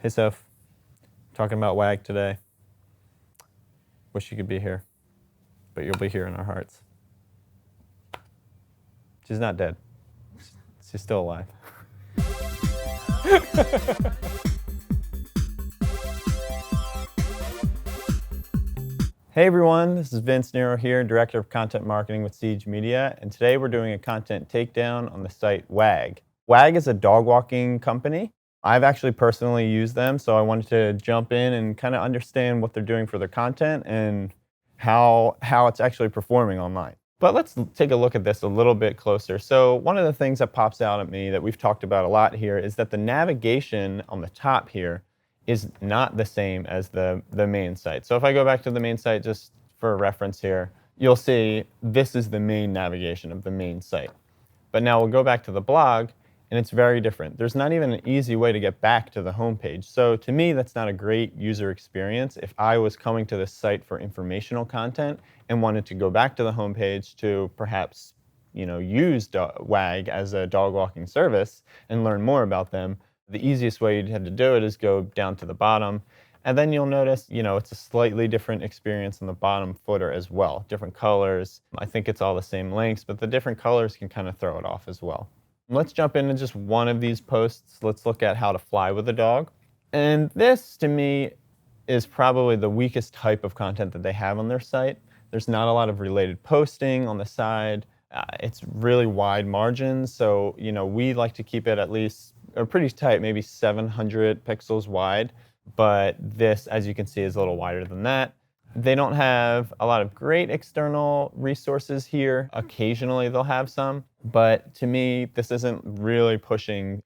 Hey Soph, talking about WAG today. Wish you could be here, but you'll be here in our hearts. She's not dead. She's still alive. Hey everyone, this is Vince Nero here, Director of Content Marketing with Siege Media, and today we're doing a content takedown on the site WAG. WAG is a dog walking company. I've actually personally used them, so I wanted to jump in and kind of understand what they're doing for their content and how it's actually performing online. But let's take a look at this a little bit closer. So one of the things that pops out at me that we've talked about a lot here is that the navigation on the top here is not the same as the main site. So if I go back to the main site just for reference here, you'll see this is the main navigation of the main site. But now we'll go back to the blog and it's very different. There's not even an easy way to get back to the homepage. So to me, that's not a great user experience. If I was coming to this site for informational content and wanted to go back to the homepage to perhaps use WAG as a dog walking service and learn more about them, the easiest way you'd have to do it is go down to the bottom. And then you'll notice, it's a slightly different experience in the bottom footer as well. Different colors. I think it's all the same links, but the different colors can kind of throw it off as well. Let's jump into just one of these posts. Let's look at how to fly with a dog. And this, to me, is probably the weakest type of content that they have on their site. There's not a lot of related posting on the side. It's really wide margins, so we like to keep it at least pretty tight, maybe 700 pixels wide. But this, as you can see, is a little wider than that. They don't have a lot of great external resources here. Occasionally they'll have some, but to me, this isn't really pushing,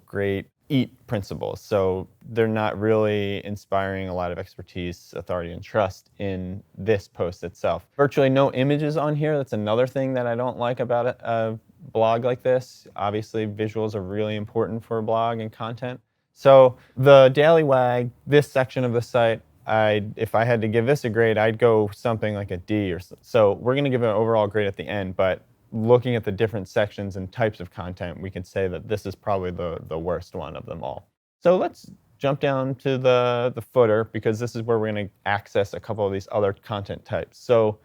great EAT principles. So they're not really inspiring a lot of expertise, authority, and trust in this post itself. Virtually no images on here. That's another thing that I don't like about a blog like this. Obviously, visuals are really important for a blog and content. So the Daily WAG, this section of the site, if I had to give this a grade, I'd go something like a D or so. So we're going to give it an overall grade at the end, but looking at the different sections and types of content, we can say that this is probably the worst one of them all. So let's jump down to the footer, because this is where we're going to access a couple of these other content types. So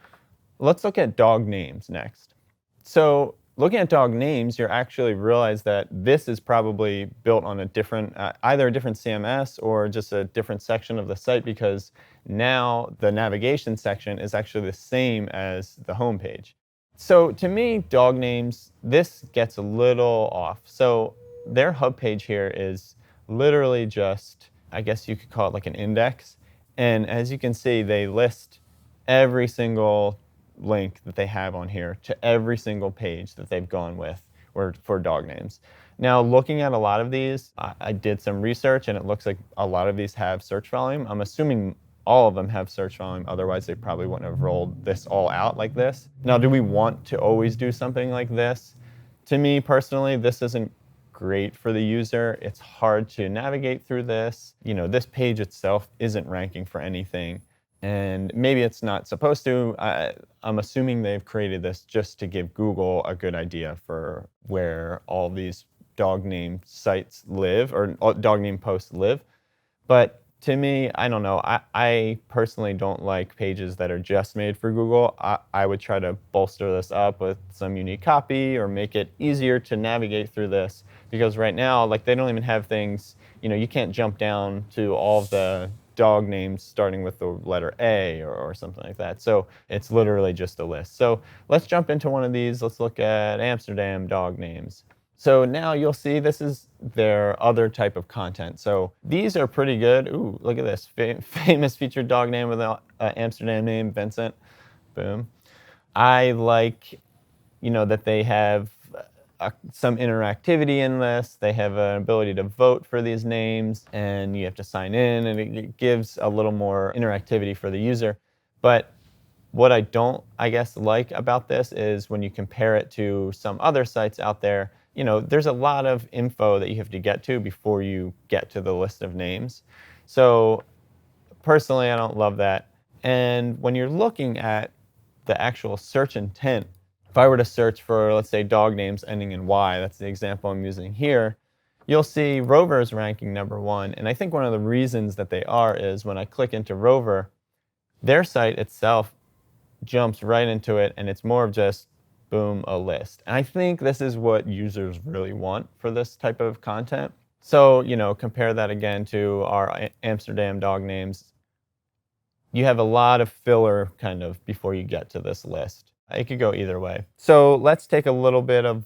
let's look at dog names next. So looking at dog names, you actually realize that this is probably built on a different, either a different CMS or just a different section of the site, because now the navigation section is actually the same as the homepage. So to me, dog names, this gets a little off. So their hub page here is literally just, I guess you could call it like an index. And as you can see, they list every single link that they have on here to every single page that they've gone with or for dog names. Now, looking at a lot of these, I did some research and it looks like a lot of these have search volume. I'm assuming all of them have search volume, otherwise they probably wouldn't have rolled this all out like this. Now, do we want to always do something like this? To me personally, this isn't great for the user. It's hard to navigate through this. This page itself isn't ranking for anything. And maybe it's not supposed to. I'm assuming they've created this just to give Google a good idea for where all these dog name sites live, or dog name posts live. But to me, I don't know. I personally don't like pages that are just made for Google. I would try to bolster this up with some unique copy or make it easier to navigate through this. Because right now, like, they don't even have things, you can't jump down to all of the dog names starting with the letter A or something like that. So it's literally just a list. So let's jump into one of these. Let's look at Amsterdam dog names. So now you'll see this is their other type of content. So these are pretty good. Ooh, look at this. Famous featured dog name with an Amsterdam name, Vincent. Boom. I like, that they have some interactivity in this. They have an ability to vote for these names, and you have to sign in, and it gives a little more interactivity for the user. But what I don't, I guess, like about this is when you compare it to some other sites out there, there's a lot of info that you have to get to before you get to the list of names. So personally, I don't love that. And when you're looking at the actual search intent, if I were to search for, let's say, dog names ending in Y, that's the example I'm using here, you'll see Rover is ranking #1. And I think one of the reasons that they are is when I click into Rover, their site itself jumps right into it, and it's more of just, boom, a list. And I think this is what users really want for this type of content. So, compare that again to our Amsterdam dog names. You have a lot of filler kind of before you get to this list. It could go either way. So let's take a little bit of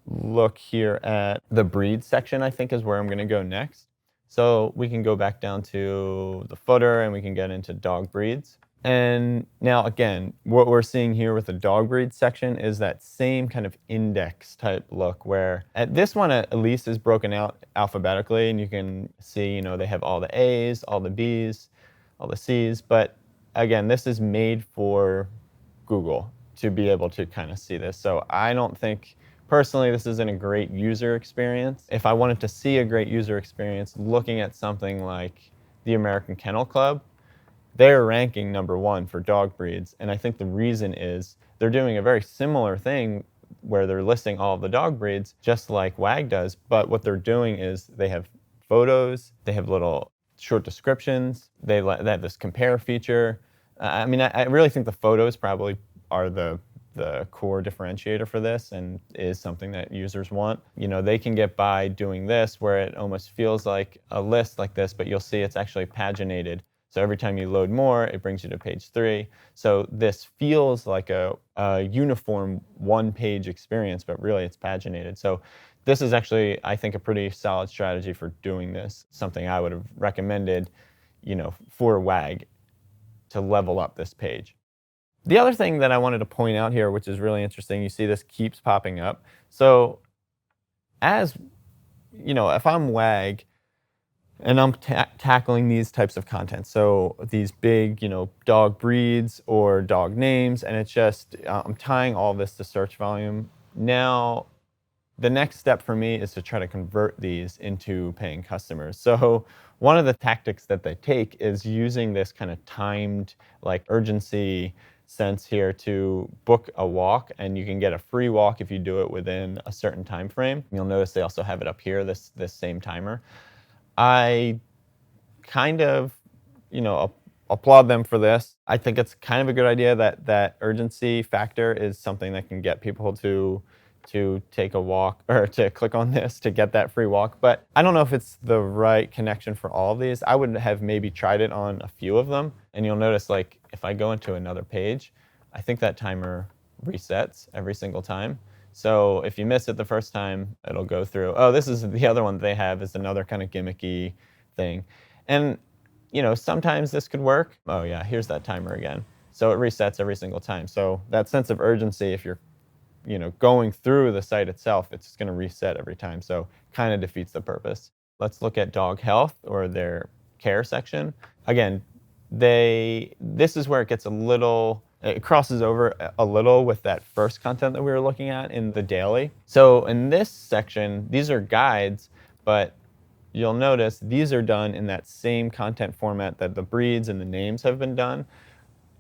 look here at the breed section, I think is where I'm gonna go next. So we can go back down to the footer and we can get into dog breeds. And now again, what we're seeing here with the dog breed section is that same kind of index type look where at this one at least is broken out alphabetically, and you can see, they have all the A's, all the B's, all the C's, but again, this is made for Google to be able to kind of see this. So I don't think, personally, this isn't a great user experience. If I wanted to see a great user experience looking at something like the American Kennel Club, they're ranking #1 for dog breeds. And I think the reason is they're doing a very similar thing where they're listing all of the dog breeds, just like WAG does. But what they're doing is they have photos, they have little short descriptions, they have this compare feature. I really think the photos probably are the core differentiator for this and is something that users want. They can get by doing this where it almost feels like a list like this, but you'll see it's actually paginated. So every time you load more, it brings you to page 3. So this feels like a uniform one-page experience, but really it's paginated. So this is actually, I think, a pretty solid strategy for doing this. Something I would have recommended, for WAG to level up this page. The other thing that I wanted to point out here, which is really interesting, you see this keeps popping up. So as, if I'm WAG, and I'm tackling these types of content. So these big, dog breeds or dog names, and it's just, I'm tying all this to search volume. Now, the next step for me is to try to convert these into paying customers. So one of the tactics that they take is using this kind of timed, like urgency sense here to book a walk, and you can get a free walk if you do it within a certain time frame. You'll notice they also have it up here, this same timer. I kind of, applaud them for this. I think it's kind of a good idea that urgency factor is something that can get people to take a walk or to click on this to get that free walk. But I don't know if it's the right connection for all of these. I would have maybe tried it on a few of them. And you'll notice, like, if I go into another page, I think that timer resets every single time. So if you miss it the first time, it'll go through. Oh, this is the other one they have, is another kind of gimmicky thing. And, sometimes this could work. Oh yeah, here's that timer again. So it resets every single time. So that sense of urgency, if you're, going through the site itself, it's going to reset every time. So kind of defeats the purpose. Let's look at dog health or their care section. Again, this is where it gets it crosses over a little with that first content that we were looking at in the daily. So in this section, these are guides, but you'll notice these are done in that same content format that the breeds and the names have been done,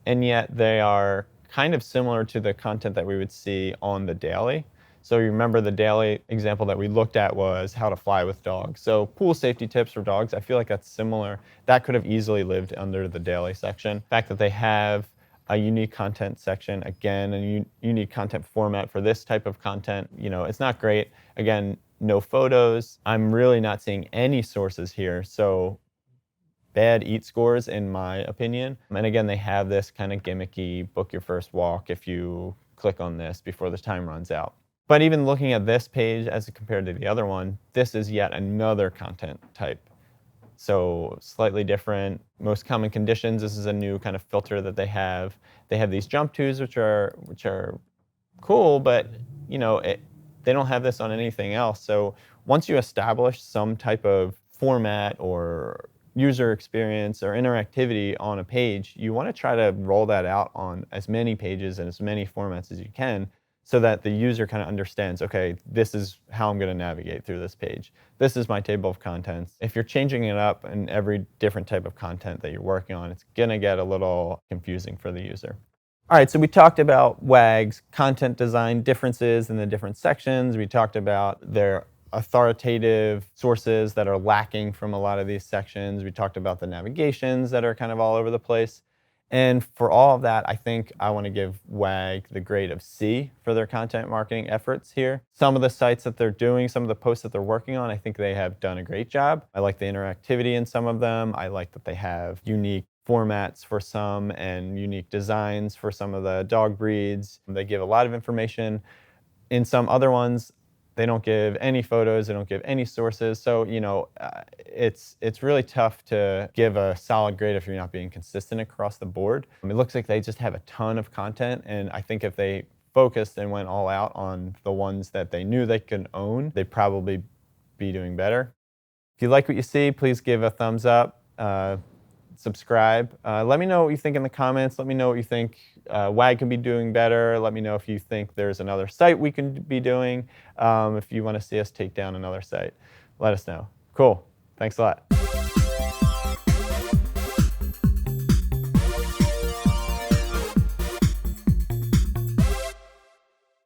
and yet they are kind of similar to the content that we would see on the daily. So you remember the daily example that we looked at was how to fly with dogs. So pool safety tips for dogs, I feel like that's similar. That could have easily lived under the daily section. The fact that they have a unique content section, again, a unique content format for this type of content, it's not great. Again, no photos. I'm really not seeing any sources here. So bad EAT scores in my opinion. And again, they have this kind of gimmicky book your first walk if you click on this before the time runs out. But even looking at this page as compared to the other one, this is yet another content type. So slightly different. Most common conditions, this is a new kind of filter that they have. They have these jump tos, which are cool, but they don't have this on anything else. So once you establish some type of format or user experience or interactivity on a page, you want to try to roll that out on as many pages and as many formats as you can, so that the user kind of understands, okay, this is how I'm going to navigate through this page. This is my table of contents. If you're changing it up in every different type of content that you're working on, it's going to get a little confusing for the user. All right, so we talked about WAG's content design differences in the different sections. We talked about their authoritative sources that are lacking from a lot of these sections. We talked about the navigations that are kind of all over the place. And for all of that, I think I want to give WAG the grade of C for their content marketing efforts here. Some of the sites that they're doing, some of the posts that they're working on, I think they have done a great job. I like the interactivity in some of them. I like that they have unique formats for some and unique designs for some of the dog breeds. They give a lot of information. In some other ones, they don't give any photos, they don't give any sources. So, it's really tough to give a solid grade if you're not being consistent across the board. It looks like they just have a ton of content, and I think if they focused and went all out on the ones that they knew they could own, they'd probably be doing better. If you like what you see, please give a thumbs up. Subscribe. Let me know what you think in the comments. Let me know what you think WAG can be doing better. Let me know if you think there's another site we can be doing. If you want to see us take down another site, let us know. Cool. Thanks a lot.